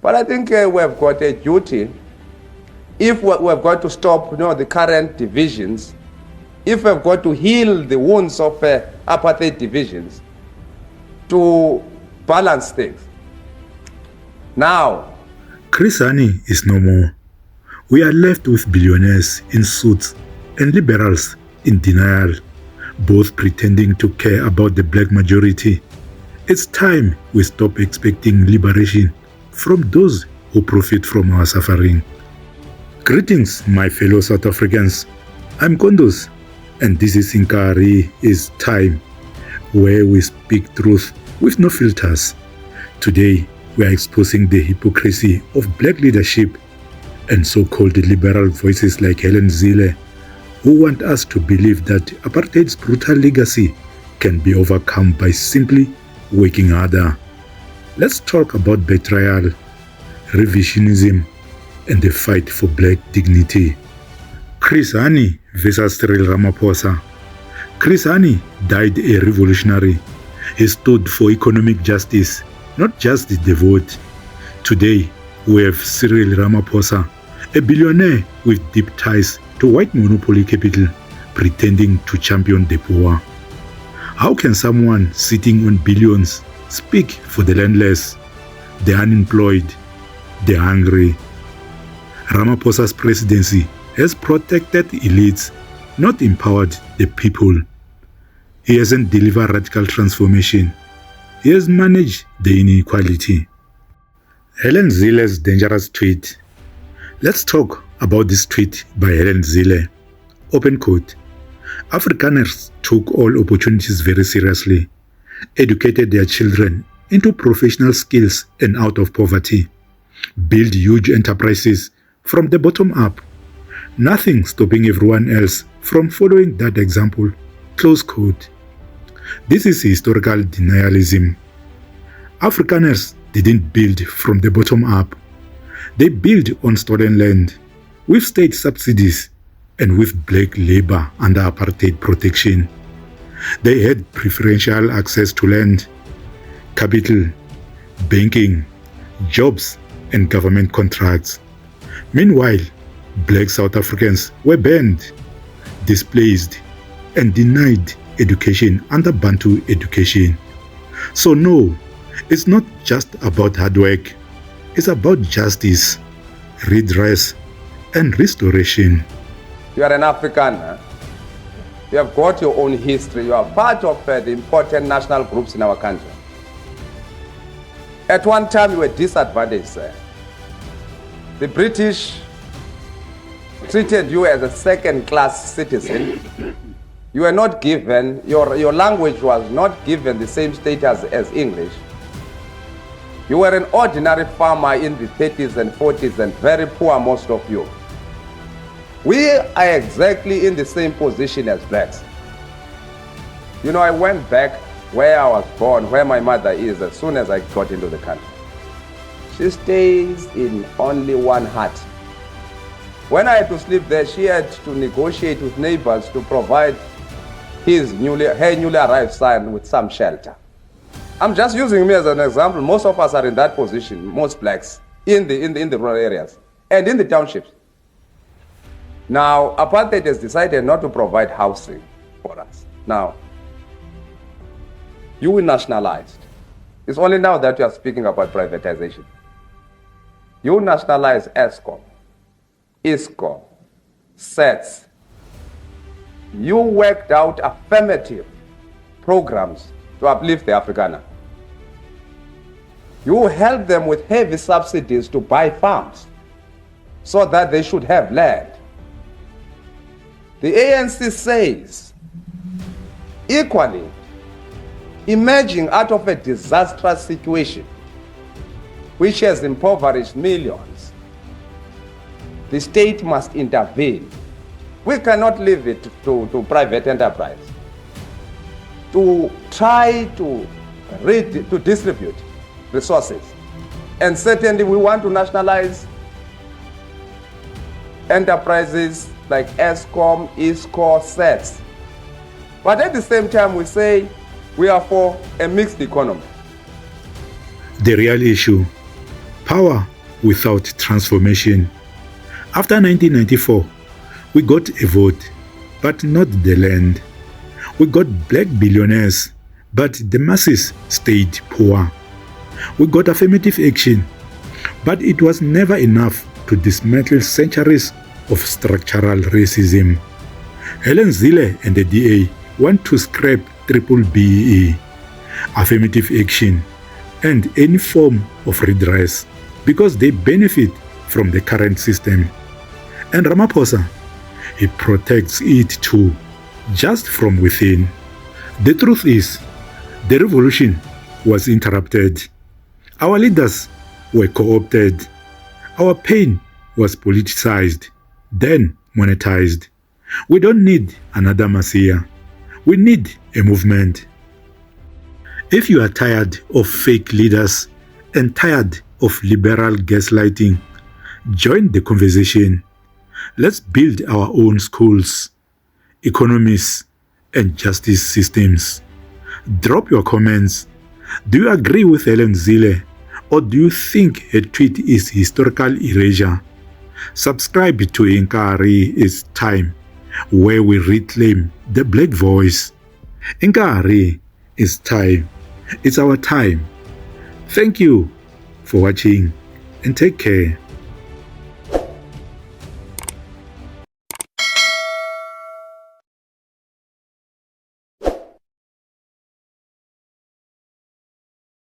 But I think we've got a duty, if we've got to stop the current divisions, if we've got to heal the wounds of apartheid divisions, to balance things. Now, Chris Hani is no more. We are left with billionaires in suits and liberals in denial, both pretending to care about the black majority. It's time we stop expecting liberation from those who profit from our suffering. Greetings, my fellow South Africans. I'm Kondos, and this is Inkari is Time, where we speak truth with no filters. Today, we are exposing the hypocrisy of black leadership and so-called liberal voices like Helen Zille, who want us to believe that apartheid's brutal legacy can be overcome by simply working harder. Let's talk about betrayal, revisionism, and the fight for black dignity. Chris Hani versus Cyril Ramaphosa. Chris Hani died a revolutionary. He stood for economic justice, not just the vote. Today, we have Cyril Ramaphosa, a billionaire with deep ties to white monopoly capital, pretending to champion the poor. How can someone sitting on billions speak for the landless, the unemployed, the hungry? Ramaphosa's presidency has protected elites, not empowered the people. He hasn't delivered radical transformation. He has managed the inequality. Helen Zille's dangerous tweet. Let's talk about this tweet by Helen Zille. Open quote. Afrikaners took all opportunities very seriously, educated their children into professional skills and out of poverty, built huge enterprises from the bottom up. Nothing stopping everyone else from following that example. Close quote. This is historical denialism. Afrikaners didn't build from the bottom up. They built on stolen land, with state subsidies, and with black labor under apartheid protection. They had preferential access to land, capital, banking, jobs, and government contracts. Meanwhile, black South Africans were banned, displaced, and denied education under Bantu education. So no, it's not just about hard work. It's about justice, redress, and restoration. you are an African. You have got your own history. You are part of the important national groups in our country. At one time, you were disadvantaged, sir. The British treated you as a second-class citizen. You were not given, your language was not given the same status as English. You were an ordinary farmer in the 30s and 40s and very poor, most of you. We are exactly in the same position as blacks. You know, I went back where I was born, where my mother is, as soon as I got into the country. She stays in only one hut. When I had to sleep there, she had to negotiate with neighbors to provide her newly arrived son with some shelter. I'm just using me as an example. Most of us are in that position, most blacks, in the rural areas and in the townships. Now, apartheid has decided not to provide housing for us. Now, you were nationalized. It's only now that you are speaking about privatization. You nationalize Eskom, ISCO, SETS. You worked out affirmative programs to uplift the Afrikaner. You help them with heavy subsidies to buy farms so that they should have land. The ANC says, equally, emerging out of a disastrous situation which has impoverished millions, the state must intervene. We cannot leave it to private enterprise to try to distribute resources. And certainly we want to nationalize enterprises like Eskom, ISCO, SETS. But at the same time, we say we are for a mixed economy. The real issue, Power without transformation. After 1994, we got a vote, but not the land. We got black billionaires, but the masses stayed poor. We got affirmative action, but it was never enough to dismantle centuries of structural racism. Helen Zille and the DA want to scrap triple BEE, affirmative action, and any form of redress because they benefit from the current system. And Ramaphosa, he protects it too, just from within. The truth is, the revolution was interrupted. Our leaders were co-opted. Our pain was politicized, then monetized. We don't need another Messiah. We need a movement. If you are tired of fake leaders and tired of liberal gaslighting, join the conversation. Let's build our own schools, economies, and justice systems. Drop your comments. Do you agree with Helen Zille, or do you think her tweet is historical erasure? Subscribe to Inkari It's Time, where we reclaim the black voice. Inkari It's Time. It's our time. Thank you for watching and take care.